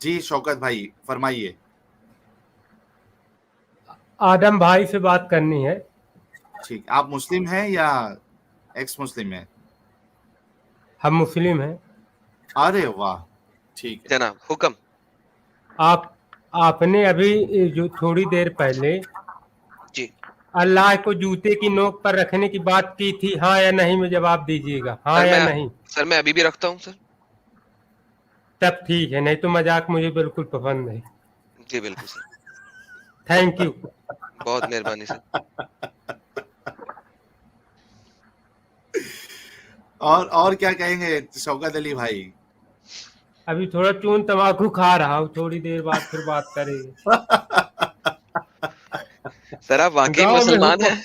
जी शौकत भाई फरमाइए। आदम भाई से बात करनी है। ठीक, आप मुस्लिम हैं या एक्स मुस्लिम हैं? हम मुस्लिम हैं। अरे वाह, ठीक है। जनाब हुक्म। आप आपने अभी जो थोड़ी देर पहले जी अल्लाह को जूते की नोक पर रखने की बात की थी, हाँ या नहीं में जवाब दीजिएगा, हाँ या नहीं। सर मैं अभी भी रखता हूँ सर। तब ठीक है, नहीं तो मजाक मुझे बिल्कुल पसंद नहीं। जी बिल्कुल सर। Thank you. बहुत मेहरबानी सर। और क्या कहेंगे शौकत अली भाई? अभी थोड़ा चून तम्बाकू खा रहा हूँ, थोड़ी देर बाद फिर बात करेंगे। सर आप वाकई गांव में मुसलमान हूँ, हैं?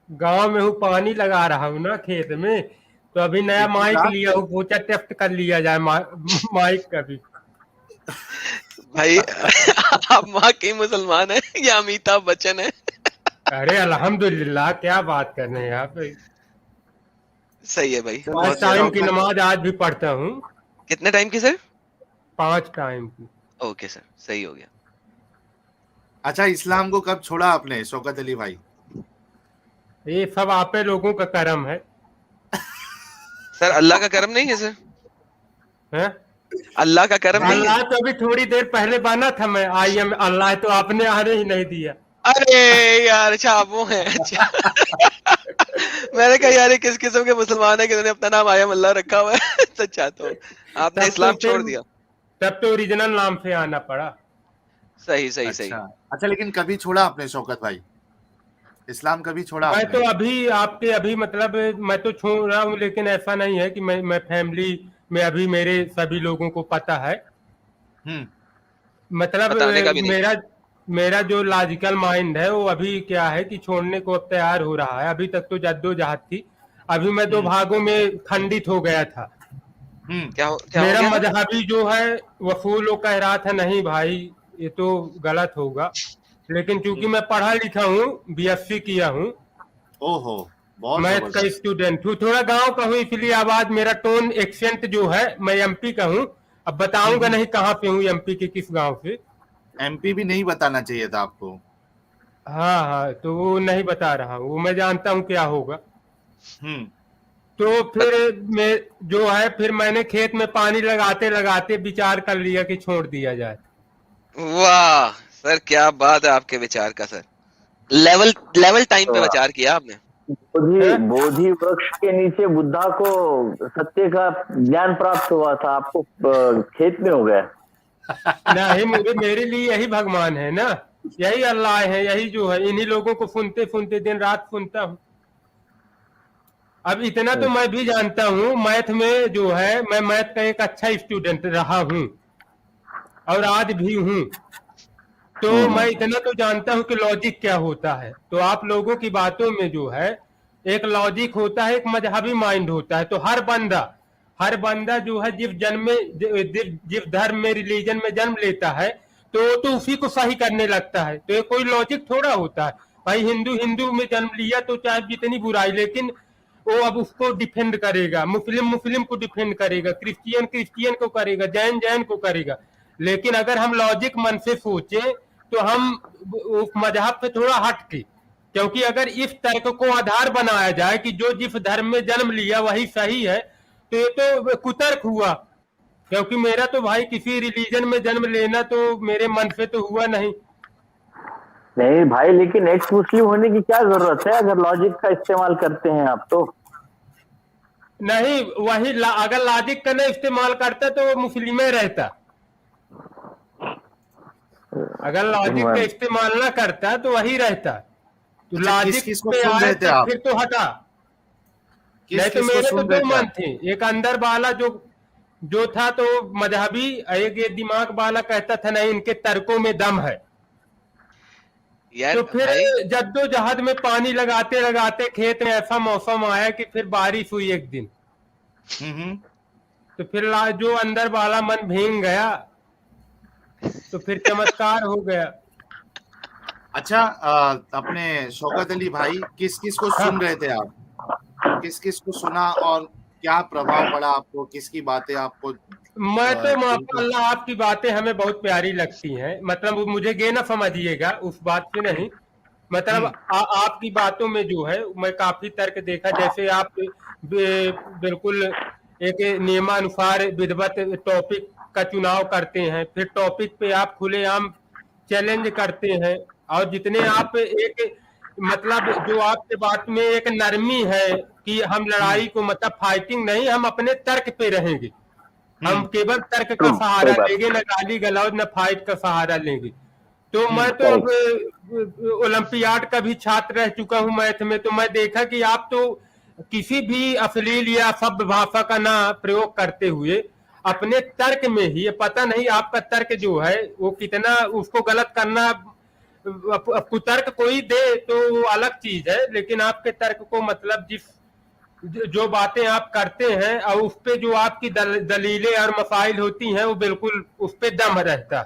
गांव में हूँ, पानी लगा रहा हूँ ना खेत में, तो अभी नया इतनी माइक रात लिया हूँ, सोचा टेस्ट कर लिया जाए माइक का भी। भाई आप वाकई मुसलमान हैं या अमिताभ बच्चन है? अरे अल्हम्दुलिल्लाह, क्या बात कर रहे हैं आप। सही है भाई। चलो, 5 बहुत टाइम की मेहरबानी। नमाज आज भी पढ़ता हूँ। कितने टाइम की सर? 5 टाइम की। ओके सर, सही हो गया। अच्छा, इस्लाम को कब छोड़ा आपने शौकत अली भाई? ये सब आपे लोगों का करम है। सर अल्लाह का करम नहीं है सर? हैं? अल्लाह का करम नहीं है? अल्लाह तो अभी थोड़ी देर पहले बना था, मैं आई एम अल्लाह, तो आपने आने ही नहीं दिया। अरे यार, अच्छा आप वो हैं? अच्छा मैंने कहा यार ये किस किस्म के मुसलमान है कि उन्होंने अपना नाम आयम अल्लाह रखा हुआ है। अच्छा, तो आपने इस्लाम छोड़ दिया? तब तो ओरिजिनल नाम से आना पड़ा। सही सही अच्छा सही। अच्छा, लेकिन कभी छोड़ा आपने शौकत भाई? इस्लाम कभी छोड़ा मैं आपने? तो अभी आपके अभी मतलब मैं तो छोड़ रहा हूँ, लेकिन ऐसा नहीं है कि मैं फैमिली में अभी मेरे सभी लोगों को पता है। हम्म। मतलब बताने का भी नहीं। मेरा मेरा जो लॉजिकल माइंड है वो अभी क्या है कि छोड़ने को अब तैयार हो रहा है। अभी तक तो जद्दोजहद थी, अभी मैं 2 भागों में खंडित हो गया था। क्या हो मेरा गया था? मजहबी जो है वसूल वो कह रहा था नहीं भाई ये तो गलत होगा, लेकिन चूंकि मैं पढ़ा लिखा हूँ, बीएससी किया हूँ, ओहो, बहुत मैथ का जबरदस्त। स्टूडेंट हूँ, थोड़ा गांव का हूँ, इसलिए आवाज मेरा टोन एक्सेंट जो है, मैं एमपी का हूँ। अब बताऊंगा नहीं कहाँ पे हूँ, एमपी के किस गांव से। एमपी भी नहीं बताना चाहिए था आपको। हाँ हाँ, तो वो नहीं बता रहा हूँ, वो मैं जानता हूँ क्या होगा। हम्म। तो फिर मैं जो है, फिर मैंने खेत में पानी लगाते लगाते विचार कर लिया कि छोड़ दिया जाए। वाह सर, क्या बात है आपके विचार का सर। लेवल लेवल टाइम पे विचार किया आपने। बोधि वृक्ष के नीचे बुद्धा को सत्य का ज्ञान प्राप्त हुआ था, आपको खेत में हो गया। नहीं, मुझे मेरे लिए यही भगवान है ना, यही अल्लाह है, यही जो है, इन्हीं लोगों को सुनते सुनते दिन रात सुनता हूँ। अब इतना तो मैं भी जानता हूँ, मैथ में जो है, मैं मैथ का एक अच्छा स्टूडेंट रहा हूँ और आज भी हूँ। तो मैं इतना तो जानता हूँ कि लॉजिक क्या होता है। तो आप लोगों की बातों में जो है एक लॉजिक होता है, एक मजहबी माइंड होता है। तो हर बंदा जो है जिस धर्म में, रिलीजन में जन्म लेता है, तो उसी को सही करने लगता है। तो ये कोई लॉजिक थोड़ा होता है भाई। हिंदू में जन्म लिया तो चाहे जितनी बुराई, लेकिन वो अब उसको डिफेंड करेगा, मुस्लिम को डिफेंड करेगा, क्रिश्चियन को करेगा, जैन को करेगा। लेकिन अगर हम लॉजिक मन से सोचे तो हम उस मजहब से थोड़ा हट के, क्योंकि अगर इस तर्क को आधार बनाया जाए कि जो जिस धर्म में जन्म लिया वही सही है, तो ये तो कुतर्क हुआ। क्योंकि मेरा तो भाई किसी रिलीजन में जन्म लेना तो मेरे मन से तो हुआ नहीं। नहीं भाई, लेकिन एक्स मुस्लिम होने की क्या जरूरत है अगर लॉजिक का इस्तेमाल करते हैं आप तो। नहीं, वही अगर लॉजिक का नहीं इस्तेमाल करता तो वो मुस्लिम ही रहता। अगर लॉजिक का इस्तेमाल ना करता तो वही रहता। तो अच्छा, किस लॉजिक किस को पे सुन आए रहे थे तब आप? फिर तो हटा। किस नहीं तो किस को मेरे तो सुन रहे 2 थे मन आप? थे, एक अंदर वाला जो था तो मजहबी, एक ये दिमाग वाला कहता था नहीं इनके तर्कों में दम है। यार तो फिर भाई, जद्दोजहद में पानी लगाते लगाते खेत में ऐसा मौसम आया कि फिर बारिश हुई एक दिन। तो फिर जो अंदर वाला मन भीग गया, तो फिर चमत्कार हो गया। अच्छा, अपने शौकत अली भाई किस किस को हाँ, सुन रहे थे आप? किस किस को सुना और क्या प्रभाव पड़ा आपको, किसकी बातें आपको? मैं तो माशाअल्लाह आपकी बातें हमें बहुत प्यारी लगती हैं, मतलब मुझे ये ना समझिएगा उस बात से नहीं, मतलब आपकी बातों में जो है मैं काफी तर्क देखा, जैसे आप बिल्कुल एक नियमानुसार विधिवत टॉपिक का चुनाव करते हैं, फिर टॉपिक पे आप खुलेआम चैलेंज करते हैं, और जितने आप एक मतलब जो आपके बात में एक नरमी है कि हम लड़ाई को मतलब फाइटिंग नहीं, हम अपने तर्क पे रहेंगे, हम केवल तर्क का सहारा लेंगे, न गाली गलौज न फाइट का सहारा लेंगे। तो मैं तो अब ओलंपियाड का भी छात्र रह चुका हूं मैथ में, तो मैं देखा कि आप तो किसी भी अश्लील या शब्द भाषा का ना प्रयोग करते हुए अपने तर्क में ही, पता नहीं आपका तर्क जो है वो कितना, उसको गलत करना कुतर्क कोई दे तो वो अलग चीज है, लेकिन आपके तर्क को मतलब जो बातें आप करते हैं और उस पे जो आपकी दलीलें और मसाइल होती हैं वो बिल्कुल उस पे दम रहता।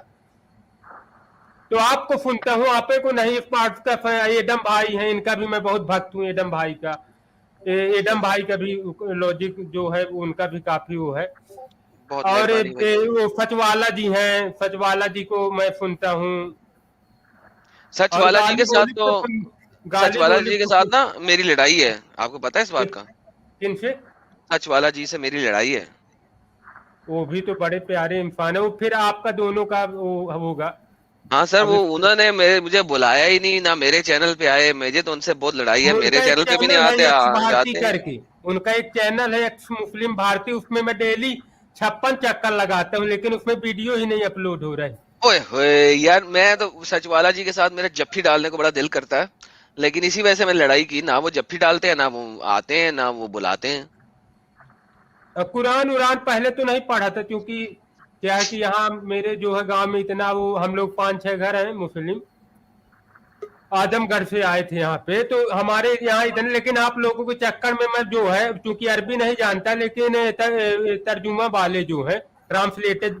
तो आपको सुनता हूँ, आपे को नहीं। स्मार्ट का एडम भाई हैं, इनका भी मैं बहुत भक्त हूँ, एडम भाई का, एडम भाई का भी लॉजिक जो है उनका भी काफी वो है। और वो सचवाला जी हैं, सचवाला जी को मैं सुनता हूँ। सचवाला जी के साथ तो सचवाला जी के साथ ना मेरी लड़ाई है, आपको पता है इस बात का? किनसे? सचवाला जी से मेरी लड़ाई है। वो भी तो बड़े प्यारे इंसान है, वो फिर आपका दोनों का वो होगा। हाँ सर, वो उन्होंने मुझे बुलाया ही नहीं, ना मेरे चैनल पे आए, मुझे तो उनसे बहुत लड़ाई है, मेरे चैनल पे भी नहीं आते जाते करके। उनका एक चैनल है एक्स मुस्लिम भारती, उसमें मैं डेली 56 चक्कर लगाता हूँ, लेकिन उसमें वीडियो ही नहीं अपलोड हो रहा है। ओए होए यार, मैं तो सचवाला जी के साथ मेरा जफ्फी डालने को बड़ा दिल करता है, लेकिन इसी वजह से मैंने लड़ाई की, ना वो जफ्फी डालते हैं, ना वो आते हैं, ना वो बुलाते हैं। कुरान उरान पहले तो नहीं पढ़ा था, क्योंकि क्या है कि यहाँ मेरे जो है गांव में इतना वो, हम लोग 5-6 घर हैं मुस्लिम, आजमगढ़ से आए थे यहाँ पे, तो हमारे यहाँ इतने, लेकिन आप लोगों के चक्कर में मैं जो है, क्योंकि अरबी नहीं जानता, लेकिन तर्जुमा वाले जो है ट्रांसलेटेड,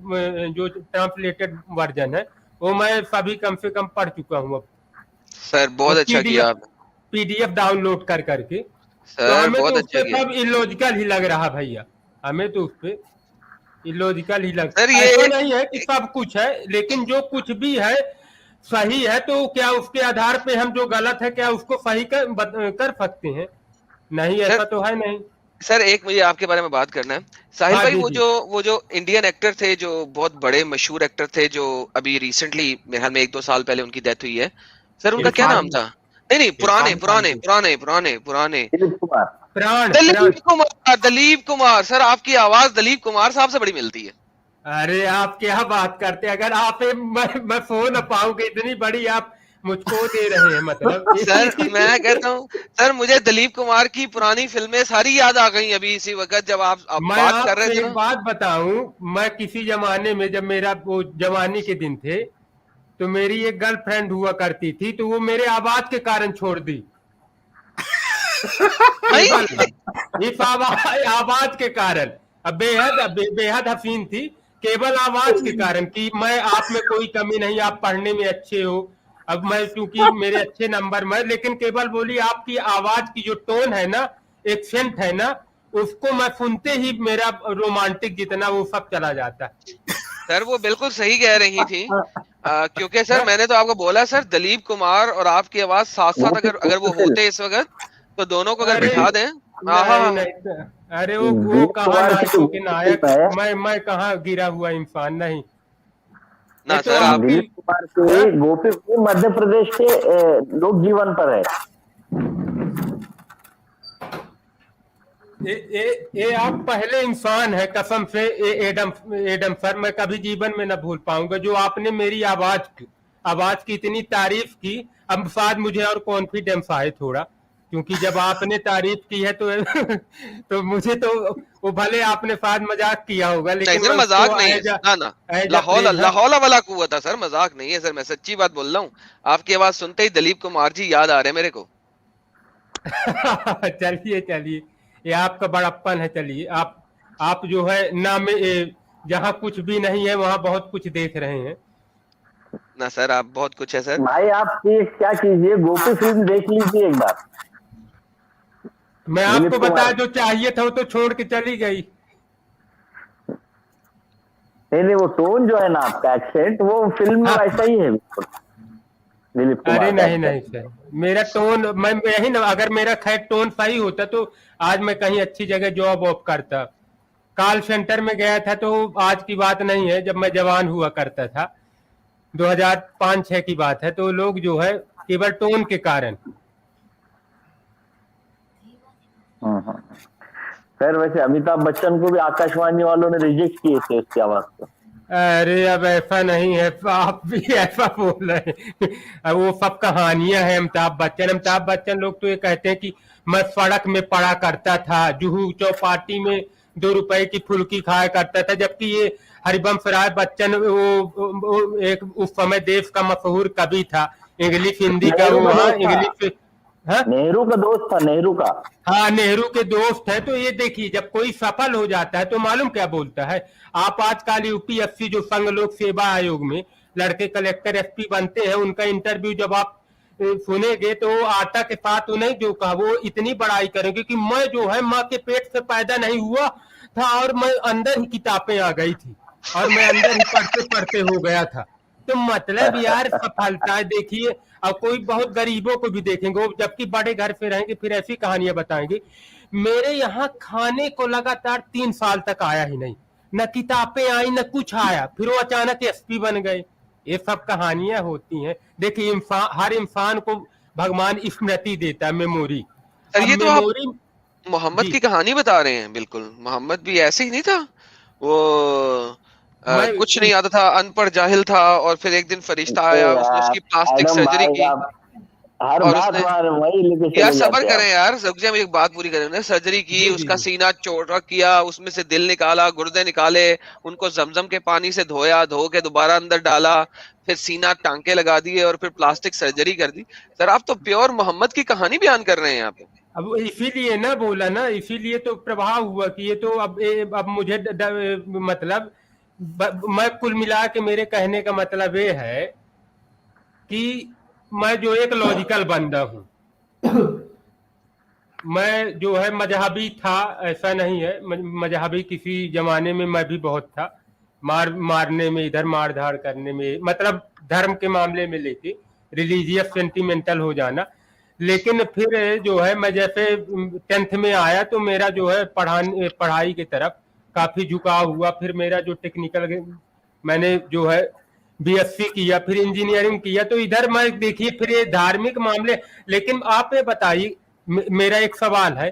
जो ट्रांसलेटेड वर्जन है वो मैं सभी कम से कम पढ़ चुका हूँ अब। सर बहुत अच्छा किया आप, PDF डाउनलोड कर करके। सर तो हमें बहुत तो अच्छा किया। सब इलॉजिकल ही लग रहा भैया, हमें तो उस पे इलॉजिकल ही लग, सर ऐसा नहीं है कि सब कुछ है, लेकिन जो कुछ भी है सही है, तो क्या उसके आधार पे हम जो गलत है क्या उसको सही कर सकते हैं? नहीं, ऐसा तो है नहीं। सर एक मुझे आपके बारे में बात करना है साहिल भाई, वो जो इंडियन एक्टर थे, जो बहुत बड़े मशहूर एक्टर थे, जो अभी रिसेंटली मेरे ख्याल में 1-2 साल पहले उनकी डेथ हुई है, सर उनका क्या नाम था? नहीं पुराने दलीप कुमार। सर आपकी आवाज दलीप कुमार साहब से बड़ी मिलती है। अरे आप क्या बात करते हैं, अगर आप मैं सो न पाऊंगी, इतनी बड़ी आप मुझको दे रहे हैं मतलब। सर मैं कहता हूँ सर, मुझे दलीप कुमार की पुरानी फिल्में सारी याद आ गई अभी इसी वक्त जब आप बात कर रहे थे। एक बात बताऊं, मैं किसी जमाने में, जब मेरा वो जवानी के दिन थे, तो मेरी एक गर्लफ्रेंड हुआ करती थी, तो वो मेरे आवाज के कारण छोड़ दी। इस आवाज के कारण, अब बेहद हसीन थी, केवल आवाज के कारण कि मैं आप में कोई कमी नहीं, आप पढ़ने में अच्छे हो, अब मैं क्योंकि मेरे अच्छे नंबर में, लेकिन केवल बोली आपकी आवाज की जो टोन है ना, एक्सेंट है ना, उसको मैं सुनते ही मेरा रोमांटिक जितना वो सब चला जाता है। सर वो बिल्कुल सही कह रही थी, क्योंकि सर मैंने तो आपको बोला सर, दलीप कुमार और आपकी आवाज साथ साथ अगर वो होते इस वक्त, तो दोनों को अगर बिठा दें। अरे वो कहाँ नायकों के नायक, मैं कहाँ गिरा हुआ इंसान, नहीं ना सर। आप दिलीप कुमार के गोपी मध्य प्रदेश के लोक जीवन पर है। ये आप पहले इंसान है कसम से, एडम सर, मैं कभी जीवन में न भूल पाऊंगा जो आपने मेरी आवाज की इतनी तारीफ की। अब शायद मुझे और कॉन्फिडेंस आए थोड़ा, क्योंकि जब आपने तारीफ की है तो मुझे तो वो भले आपने शायद मजाक किया होगा, लेकिन सर मजाक नहीं है ना, लाहौल वाला कुव्वत है सर, मजाक नहीं है सर, मैं सच्ची बात बोल रहा हूँ। आपकी आवाज सुनते ही दलीप कुमार जी याद आ रहे मेरे को। चलिए ये आपका बड़प्पन है। चलिए आप जो है ना, में जहाँ कुछ भी नहीं है वहाँ बहुत कुछ देख रहे हैं ना सर, आप बहुत कुछ है सर। भाई आप क्या कीजिए, गोपी फिल्म देख लीजिए एक बार। मैं दिलीप आपको कुमार। बताया जो चाहिए था वो तो छोड़ के चली गई। नहीं, वो टोन जो है ना आपका, एक्सेंट, वो फिल्म में हाँ। वैसा ही है बिल्कुल, दिलीप अरे कुमार का नहीं नहीं एक्सेंट। सर, मेरा टोन, मैं यही ना, अगर मेरा खैर टोन सही होता तो आज मैं कहीं अच्छी जगह जॉब वॉब करता। कॉल सेंटर में गया था तो आज की बात नहीं है, जब मैं जवान हुआ करता था, 2005-6 की बात है। तो लोग जो है केवल टोन के कारण। खैर, वैसे अमिताभ बच्चन को भी आकाशवाणी वालों ने रिजेक्ट किए थे उसकी आवाज को। अरे अब ऐसा नहीं है, आप भी ऐसा बोल रहे हैं। अब वो सब कहानियां हैं। अमिताभ बच्चन लोग तो ये कहते हैं कि मैं सड़क में पड़ा करता था, जुहू चौपाटी में 2 रुपए की फुल्की खाया करता था, जबकि ये हरिवंश राय बच्चन वो एक उस समय देश का मशहूर कवि था, इंग्लिश हिंदी का, नेहरू वो का हाँ दोस्त था, इंग्लिश। हाँ नेहरू का दोस्त था, नेहरू का। हाँ, नेहरू के दोस्त है। तो ये देखिए, जब कोई सफल हो जाता है तो मालूम क्या बोलता है। आप आजकल यूपीएससी जो संघ लोक सेवा आयोग में लड़के कलेक्टर एसपी बनते हैं, उनका इंटरव्यू जब आप सुनेंगे तो आटा के साथ उन्हें जो कहा वो इतनी बड़ाई करेंगे कि मैं जो है माँ के पेट से पैदा नहीं हुआ था और मैं अंदर ही किताबें आ गई थी और मैं अंदर ही पढ़ते पढ़ते हो गया था। तो मतलब यार सफलता देखिए। अब कोई बहुत गरीबों को भी देखेंगे, वो जबकि बड़े घर पे रहेंगे फिर ऐसी कहानियां बताएंगे। मेरे यहाँ खाने को लगातार 3 साल तक आया ही नहीं, न किताबें आई न कुछ आया, फिर वो अचानक एसपी बन गए। ये सब कहानियां होती हैं। देखिए हर इंसान को भगवान स्मृति देता है, मेमोरी। सर अब ये तो आप मेमोरी। मोहम्मद जी। की कहानी बता रहे हैं। बिल्कुल मोहम्मद भी ऐसे ही नहीं था वो, मैं कुछ नहीं आता था, अनपढ़ जाहिल था, और फिर एक दिन फरिश्ता अरे आया, उसने यार, उसकी प्लास्टिक एडम सर्जरी भाई, की। आप हर और बात उसने, बार वही लेके यार चले सबर जाते हैं करें आप। यार, रुक जाए, मुझे एक बात पूरी करें। उन्होंने सर्जरी की, जी जी उसका जी सीना चौड़ा किया, उसमें से दिल निकाला, गुर्दे निकाले, उनको जमजम के पानी से धोया, धो के दोबारा अंदर डाला, फिर सीना टांके लगा दिए और फिर प्लास्टिक सर्जरी कर दी। सर आप तो प्योर मोहम्मद की कहानी बयान कर रहे हैं यहाँ पे। अब इसीलिए ना बोला ना, इसीलिए तो प्रभाव हुआ कि ये तो अब मुझे मतलब मैं कुल मिला के मेरे कहने का मतलब ये है कि मैं जो एक लॉजिकल बंदा हूं। मैं जो है मजहबी था ऐसा नहीं है, मजहबी किसी जमाने में मैं भी बहुत था, मारने में, इधर मार धाड़ करने में, मतलब धर्म के मामले में लेके रिलीजियस सेंटिमेंटल हो जाना। लेकिन फिर जो है मैं जैसे 10th में आया तो मेरा जो है पढ़ाई की तरफ काफी झुकाव हुआ। फिर मेरा जो टेक्निकल, मैंने जो है बीएससी किया, फिर इंजीनियरिंग किया, तो इधर मैं देखिए फिर ये धार्मिक मामले। लेकिन आप ये बताइए, मेरा एक सवाल है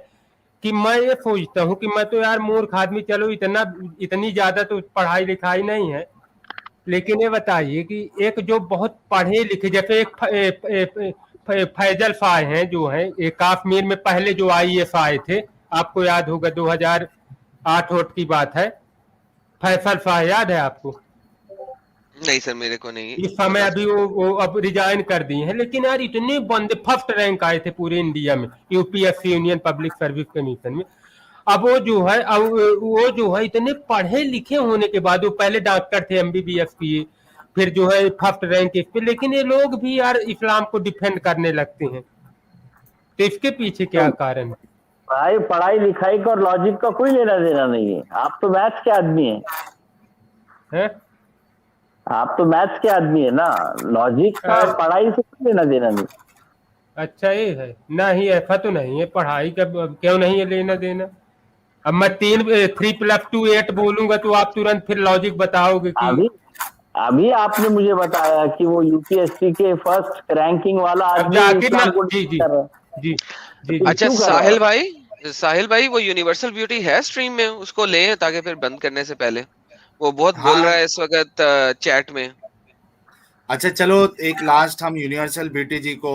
कि मैं ये सोचता हूँ कि मैं तो यार मूर्ख आदमी, चलो इतनी ज्यादा तो पढ़ाई लिखाई नहीं है, लेकिन ये बताइए कि एक जो बहुत पढ़े लिखे, जैसे फैजल शाह हैं जो हैं, एक कश्मीर में पहले जो आईएएस आए थे, आपको याद होगा 2008 की बात है, फैसल शाह याद है आपको? नहीं सर मेरे को नहीं इस समय पता अभी सर। वो अब रिजाइन कर दिए हैं। लेकिन यार इतने बंदे फर्स्ट रैंक आए थे पूरे इंडिया में, UPSC union public service commission में। अब वो जो है इतने पढ़े लिखे होने के बाद, वो पहले डॉक्टर थे, एमबीबीएस किए, फिर जो है फर्स्ट रैंक इस पे, लेकिन ये लोग भी यार इस्लाम को डिफेंड करने लगते हैं। तो इसके पीछे क्या तो कारण भाई, पढ़ाई लिखाई का और लॉजिक का कोई लेना देना नहीं है। आप तो मैथ्स के आदमी हैं, है? आप तो मैथ्स के आदमी है ना, लॉजिक का पढ़ाई से कोई लेना देना नहीं। अच्छा ये है, नहीं ऐसा तो नहीं है, पढ़ाई का क्यों नहीं है लेना देना। अब मैं 3+2 8 बोलूंगा तो आप तुरंत फिर लॉजिक बताओगे कि अभी अभी आपने मुझे बताया कि वो यूपीएससी के फर्स्ट रैंकिंग वाला अब आदमी जाकिर ना, इस्लाम को जी जी कर रहा है। जी जी तो जी अच्छा क्यों कर रहा है? साहिल भाई वो यूनिवर्सल ब्यूटी है स्ट्रीम में, उसको लें ताकि फिर बंद करने से पहले, वो बहुत बोल रहा हाँ है इस वक्त चैट में। अच्छा चलो, एक लास्ट हम यूनिवर्सल ब्यूटी जी को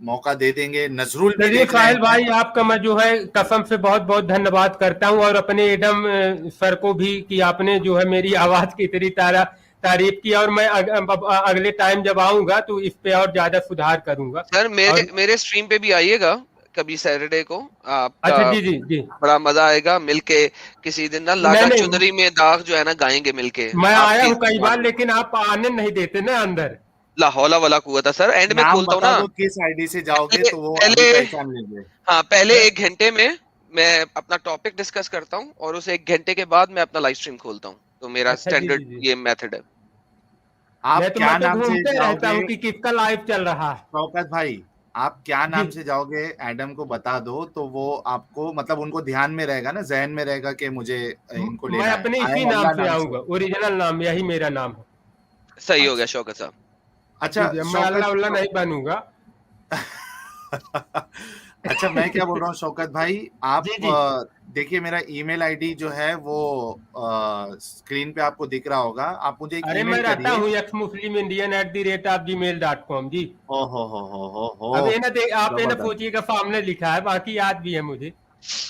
मौका दे देंगे। नजरुल भी चलिए देख रहे साहिल हैं। भाई, आपका मैं जो है कसम से बहुत बहुत धन्यवाद करता हूं, और अपने एडम सर को भी कि आपने जो है मेरी आवाज की इतनी तारीफ की, और मैं अगले टाइम जब आऊंगा तो इस पे और ज्यादा सुधार करूंगा। सर और मेरे स्ट्रीम पे भी आइएगा कभी सैटरडे को, आपका अच्छा जी जी जी, बड़ा मजा आएगा मिलके। किसी दिन ना नहीं लागा नहीं, चुनरी में दाग जो है ना गाएंगे मिलके, मैं आप आया प्लीज हूँ कई मेहमान बार, बनो। लेकिन आप आने नहीं देते ना अंदर। ला हौला वला कुव्वता सर। एंड में नाम खोलता हूँ बता ना, दो किस आईडी से जाओगे पहले तो वो पहले अभी पहचान लेंगे। हाँ पहले 1 घंटे में मैं अपना टॉपिक डिस्कस करता हूँ और उस 1 घंटे के बाद मैं अपना लाइव स्ट्रीम खोलता हूँ। तो मेरा अच्छा जी जी स्टैंडर्ड जी। ये मेथड है। आप मैं क्या तो नाम से घूमते रहता जाओगे हूँ कि किसका लाइव चल रहा है। शौकत भाई, आप क्या जी नाम से जाओगे एडम को बता दो, तो वो आपको मतलब उनको ध्यान में रहेगा ना, जहन में रहेगा कि मुझे इनको मैं लेना है। अपने आई इसी एम नाम अल्लाह से नाम से। आऊंगा, ओरिजिनल नाम यही मेरा नाम है। सही हो गया अच्छा शौकत साहब। अच्छा जी जी, मैं शौकत अल्लाह उल्लाह नहीं बनूंगा। अच्छा मैं क्या बोल रहा हूँ शौकत भाई, आप जी जी। देखिए मेरा ईमेल आईडी जो है वो स्क्रीन पे आपको दिख रहा होगा, आप मुझे एक अरे मैं ईमेल रहता करिए। हूँ xmuslimindian@gmail.com जी। ओ हो अब ये ना आप ये ना जबरदस्त। सोचिएगा सामने लिखा है, बाकी याद भी है मुझे।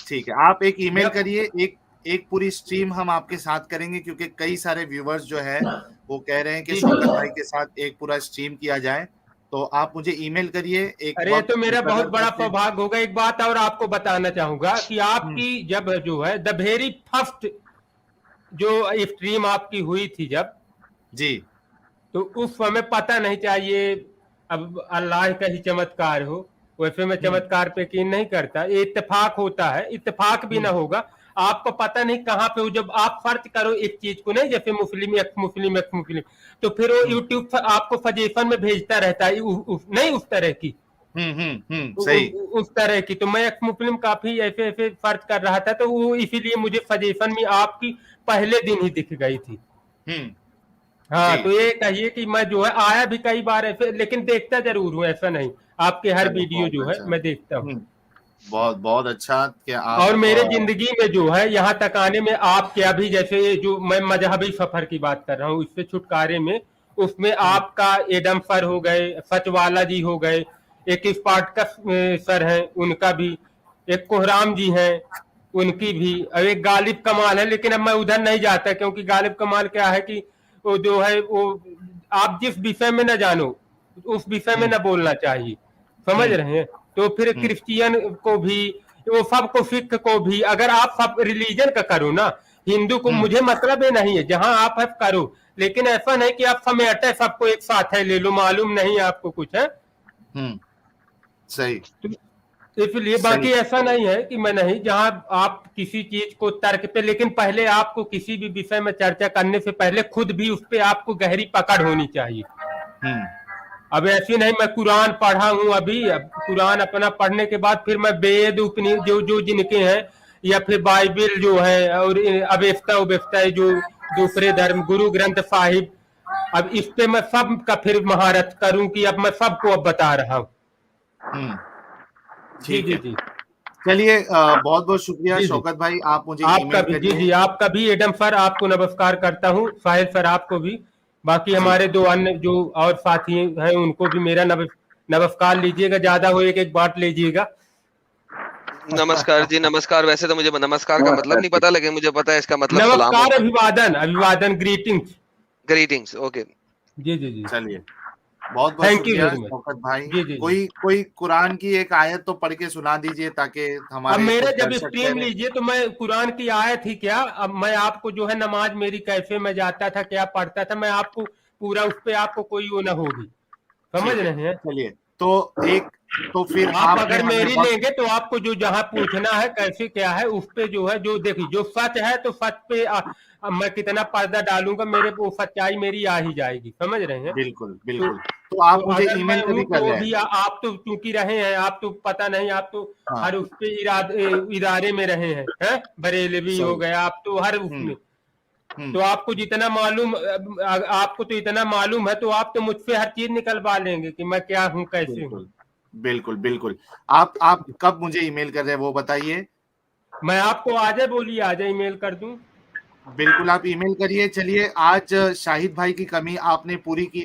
ठीक है, आप एक ईमेल जब करिए, एक एक पूरी स्ट्रीम हम आपके साथ करेंगे, क्योंकि कई सारे व्यूवर्स जो है वो कह रहे हैं कि जी जी। शौकत भाई के साथ एक पूरा स्ट्रीम किया जाए। तो आप मुझे ईमेल करिए एक अरे ये वक्त तो मेरा बहुत मुकर्रर बड़ा करके। सौभाग्य होगा। एक बात और आपको बताना चाहूंगा कि हम्म, आपकी जब जो है द वेरी फर्स्ट जो स्ट्रीम आपकी हुई थी जब, जी तो उस समय पता नहीं चाहिए, अब अल्लाह का ही चमत्कार हो। वैसे मैं हम्म चमत्कार पे यकीन नहीं करता, ये इत्तेफाक होता है, इत्तेफाक भी ना हम्म होगा। आपको पता नहीं कहाँ पे हो, जब आप सर्च करो एक चीज को, नहीं जैसे मुस्लिम एक्स मुस्लिम एक्स मुस्लिम, तो फिर वो हम्म यूट्यूब आपको सजेशन में भेजता रहता है नहीं उस तरह की, सही। उस तरह की। तो मैं एक्स मुस्लिम काफी ऐसे ऐसे सर्च कर रहा था, तो वो इसीलिए मुझे सजेशन में आपकी पहले दिन ही दिख गई थी। हम्म हाँ, जी तो ये कहिए कि मैं जो है आया भी कई बार ऐसे, लेकिन देखता जरूर हूँ, ऐसा नहीं। आपके हर चलो वीडियो बहुत जो है अच्छा। मैं देखता हूँ। बहुत बहुत अच्छा कि आप और मेरे जिंदगी में जो है यहाँ तक आने में आप क्या भी, जैसे ये जो मैं मजहबी सफर की बात कर रहा हूँ, इससे छुटकारे में, उसमें हम्म आपका एडम सर हो गए, सचवाला जी हो गए, एक स्पार्टकस सर हैं उनका भी, एक कोहराम जी हैं उनकी भी, और एक गालिब कमाल है, लेकिन अब मैं उधर नहीं जाता, क्योंकि गालिब कमाल क्या है कि वो जो है वो, आप जिस विषय में न जानो उस विषय में हम्म न बोलना चाहिए, समझ हम्म रहे हैं। तो फिर हम्म क्रिश्चियन को भी, वो सबको, सिख को भी, अगर आप सब रिलीजन का करो ना, हिंदू को हम्म मुझे मतलब ही नहीं है, जहां आप है करो, लेकिन ऐसा नहीं कि आप समेटे सबको एक साथ है ले लो, मालूम नहीं आपको कुछ है। हम्म, सही तो इसलिए सही। बाकी ऐसा नहीं है कि मैं नहीं, जहां आप किसी चीज को तर्क पे, लेकिन पहले आपको किसी भी विषय में चर्चा करने से पहले खुद भी उस पर आपको गहरी पकड़ होनी चाहिए। हम्म अब ऐसी नहीं, मैं कुरान पढ़ा हूँ अभी, अब कुरान अपना पढ़ने के बाद फिर मैं वेद उपनिषद जो जो जिनके हैं, या फिर बाइबिल जो है, और अवेस्ता उवेस्ता जो दूसरे धर्म, गुरु ग्रंथ साहिब, अब इस पे मैं सब का फिर महारत करूं कि अब मैं सबको अब बता रहा हूँ। हम्म जी ठीक जी है। जी चलिए बहुत बहुत शुक्रिया जी जी। शौकत भाई, आप मुझे आपका ईमेल भी जी करिए। जी, आपका भी एडम सर, आपको नमस्कार करता हूँ, साहिल सर आपको भी, बाकी जी हमारे दो अन्य जो और साथी हैं उनको भी मेरा नमस्कार लीजिएगा, ज्यादा हो एक बात लीजिएगा। नमस्कार जी, नमस्कार। वैसे तो मुझे नमस्कार का मतलब नमस्कार नहीं जी। पता, लेकिन मुझे पता है इसका मतलब सलाम नमस्कार, होता है। अभिवादन, अभिवादन, ग्रीटिंग्स। Greetings, okay. जी जी जी। चलिए बहुत बहुत थैंक यू शुक्रिया वेरी मच। शौकत भाई। जी जी जी। कोई कोई कुरान की एक आयत तो पढ़ के सुना दीजिए, ताकि अब हमारे मेरे कुछ जब दर्शक कह स्ट्रीम रहे हैं। लीजिए तो मैं कुरान की आयत ही क्या, अब मैं आपको जो है नमाज मेरी कैसे मैं जाता था, क्या पढ़ता था, मैं आपको पूरा उस पे आपको कोई वो ना होगी, समझ ठीक है, रहे हैं। चलिए तो एक, तो फिर आप आपने अगर हमें मेरी वक्त। लेंगे तो आपको जो जहां पूछना है कैसे क्या है उस पे जो है, जो देखिए जो सच है तो सच पे मैं कितना पर्दा डालूंगा, मेरे वो सच्चाई मेरी आ ही जाएगी, समझ रहे हैं। बिल्कुल तो बिल्कुल, तो तो आप मुझे अगर मैं ईमेल हूं कभी कर तो रहे हैं। भी आप तो चूंकि रहे हैं, आप तो पता नहीं, आप तो हाँ हर उस पे इदारे में रहे हैं, बरेलवी हो सही। गया, आप तो हर हम्म उसमें, हम्म तो आपको जितना मालूम, आपको तो इतना मालूम है, तो आप तो मुझसे हर चीज निकलवा लेंगे कि मैं क्या हूँ कैसे हूँ। बिल्कुल बिल्कुल बिल्कुल। आप कब मुझे ईमेल कर रहे हैं वो बताइए। मैं आपको आ जाए, बोलिए आ जाए, ईमेल कर दूं। बिल्कुल आप ईमेल करिए। चलिए आज शाहिद भाई की कमी आपने पूरी की।